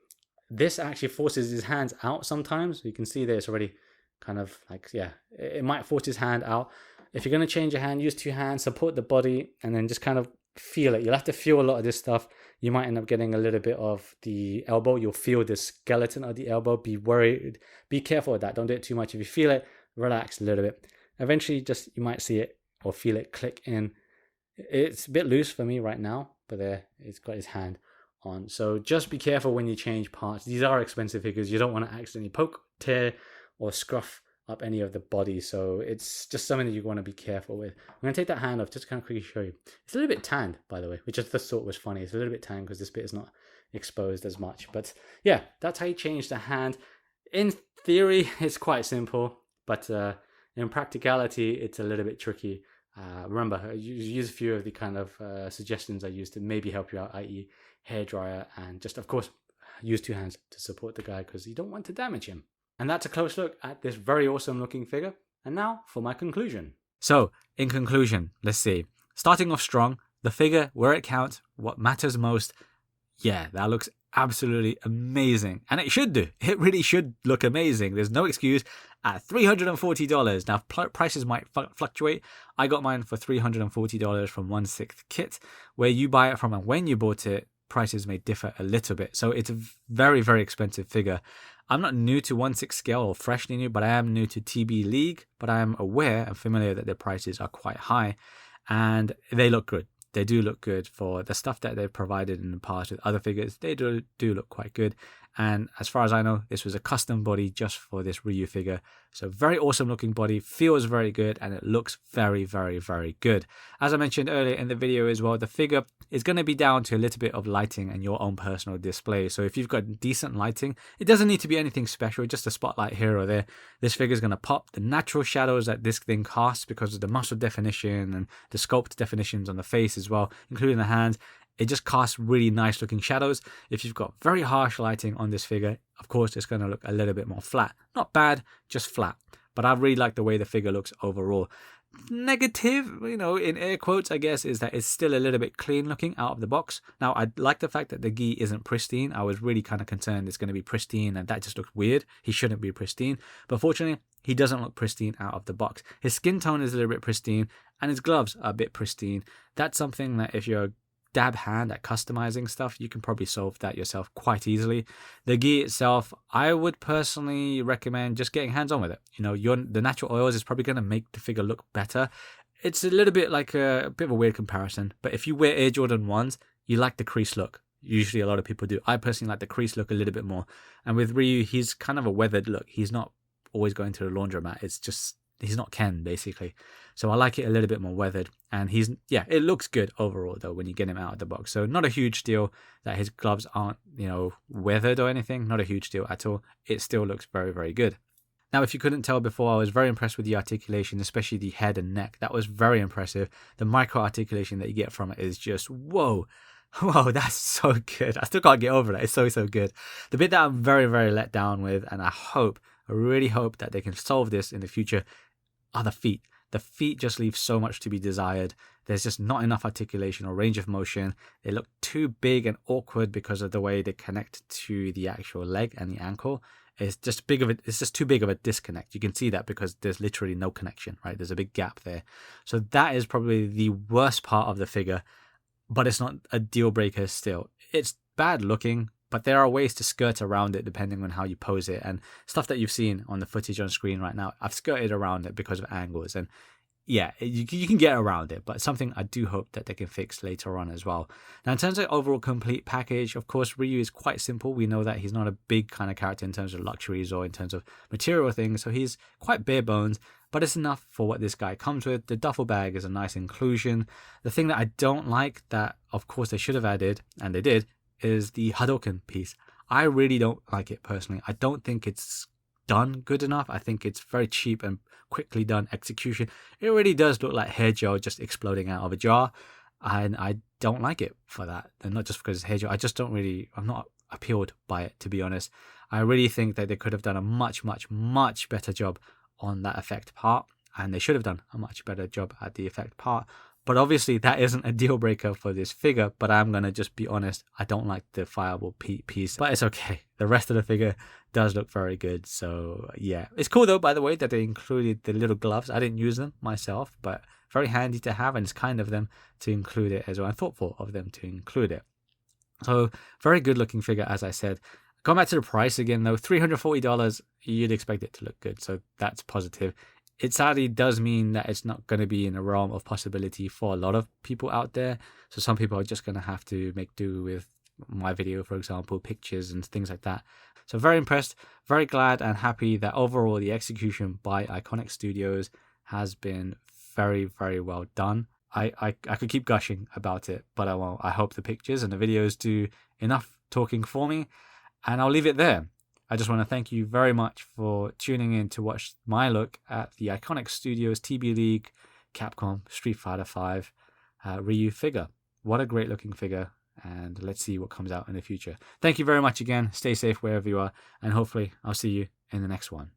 this actually forces his hands out sometimes. You can see there it's already kind of like, yeah, it might force his hand out. If you're going to change your hand, use two hands, support the body, and then just kind of feel it. You'll have to feel a lot of this stuff. You might end up getting a little bit of the elbow. You'll feel the skeleton of the elbow. Be worried. Be careful with that. Don't do it too much. If you feel it, relax a little bit. Eventually, just you might see it or feel it click in. It's a bit loose for me right now, but there, it's got his hand on. So just be careful when you change parts. These are expensive figures. You don't want to accidentally poke, tear, or scruff up any of the body, so it's just something that you want to be careful with. I'm going to take that hand off just to kind of quickly show you. It's a little bit tanned, by the way, which I just thought was funny. It's a little bit tanned because this bit is not exposed as much. But yeah, that's how you change the hand. In theory, it's quite simple, but in practicality, it's a little bit tricky. Remember, use a few of the kind of suggestions I used to maybe help you out, i.e. hairdryer, and just, of course, use two hands to support the guy because you don't want to damage him. And that's a close look at this very awesome looking figure. And now for my conclusion. So, in conclusion, let's see. Starting off strong, the figure, where it counts, what matters most. Yeah, that looks absolutely amazing. And it should do. It really should look amazing. There's no excuse at $340. Now, prices might fluctuate. I got mine for $340 from 1/6 kit. Where you buy it from and when you bought it, prices may differ a little bit. So it's a very, very expensive figure. I'm not new to 1/6 scale or freshly new, but I am new to TB League. But I am aware and familiar that their prices are quite high and they look good. They do look good for the stuff that they've provided in the past with other figures. They do look quite good. And as far as I know, this was a custom body just for this Ryu figure. So very awesome looking body, feels very good, and it looks very, very, very good. As I mentioned earlier in the video as well, the figure is going to be down to a little bit of lighting and your own personal display. So if you've got decent lighting, it doesn't need to be anything special, just a spotlight here or there. This figure is going to pop. The natural shadows that this thing casts because of the muscle definition and the sculpt definitions on the face as well, including the hands, it just casts really nice looking shadows. If you've got very harsh lighting on this figure, of course, it's going to look a little bit more flat. Not bad, just flat. But I really like the way the figure looks overall. Negative, in air quotes, I guess, is that it's still a little bit clean looking out of the box. Now, I like the fact that the gi isn't pristine. I was really kind of concerned it's going to be pristine, and that just looks weird. He shouldn't be pristine. But fortunately, he doesn't look pristine out of the box. His skin tone is a little bit pristine, and his gloves are a bit pristine. That's something that if you're a dab hand at customizing stuff, you can probably solve that yourself quite easily. The gi itself, I would personally recommend just getting hands on with it. The natural oils is probably going to make the figure look better. It's a little bit like a bit of a weird comparison, but if you wear Air Jordan 1s, you like the crease look. Usually a lot of people do. I personally like the crease look a little bit more. And with Ryu, he's kind of a weathered look. He's not always going to the laundromat. It's just, he's not Ken, basically. So I like it a little bit more weathered. And it looks good overall, though, when you get him out of the box. So not a huge deal that his gloves aren't, weathered or anything. Not a huge deal at all. It still looks very, very good. Now, if you couldn't tell before, I was very impressed with the articulation, especially the head and neck. That was very impressive. The micro articulation that you get from it is just, whoa. Whoa, that's so good. I still can't get over that. It's so, so good. The bit that I'm very, very let down with, and I really hope that they can solve this in the future, are the feet. The feet just leave so much to be desired. There's just not enough articulation or range of motion. They look too big and awkward because of the way they connect to the actual leg and the ankle. It's just too big of a disconnect. You can see that because there's literally no connection, right? There's a big gap there. So that is probably the worst part of the figure, but it's not a deal breaker still. It's bad looking, but there are ways to skirt around it depending on how you pose it, and stuff that you've seen on the footage on screen right now. I've skirted around it because of angles, and yeah, you can get around it, but something I do hope that they can fix later on as well. Now, in terms of overall complete package, of course, Ryu is quite simple. We know that he's not a big kind of character in terms of luxuries or in terms of material things, so he's quite bare bones, but it's enough for what this guy comes with. The duffel bag is a nice inclusion. The thing that I don't like, that of course they should have added, and they did, is the Hadouken piece. I really don't like it personally. I don't think it's done good enough. I think it's very cheap and quickly done execution. It really does look like hair gel just exploding out of a jar, and I don't like it for that. And not just because it's hair gel. I'm not appealed by it, to be honest. I really think that they could have done a much, much, much better job on that effect part, and they should have done a much better job at the effect part. But obviously that isn't a deal breaker for this figure, but I'm going to just be honest, I don't like the fireable piece, but it's okay. The rest of the figure does look very good, so yeah. It's cool though, by the way, that they included the little gloves. I didn't use them myself, but very handy to have, and it's kind of them to include it as well, and thoughtful of them to include it. So very good looking figure, as I said. Going back to the price again though, $340, you'd expect it to look good, so that's positive. It sadly does mean that it's not going to be in the realm of possibility for a lot of people out there. So some people are just going to have to make do with my video, for example, pictures and things like that. So very impressed, very glad and happy that overall the execution by Iconiq Studios has been very, very well done. I could keep gushing about it, but I won't. I hope the pictures and the videos do enough talking for me, and I'll leave it there. I just want to thank you very much for tuning in to watch my look at the Iconiq Studios TB League Capcom Street Fighter V Ryu figure. What a great looking figure, and let's see what comes out in the future. Thank you very much again. Stay safe wherever you are, and hopefully I'll see you in the next one.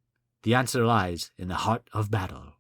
The answer lies in the heart of battle.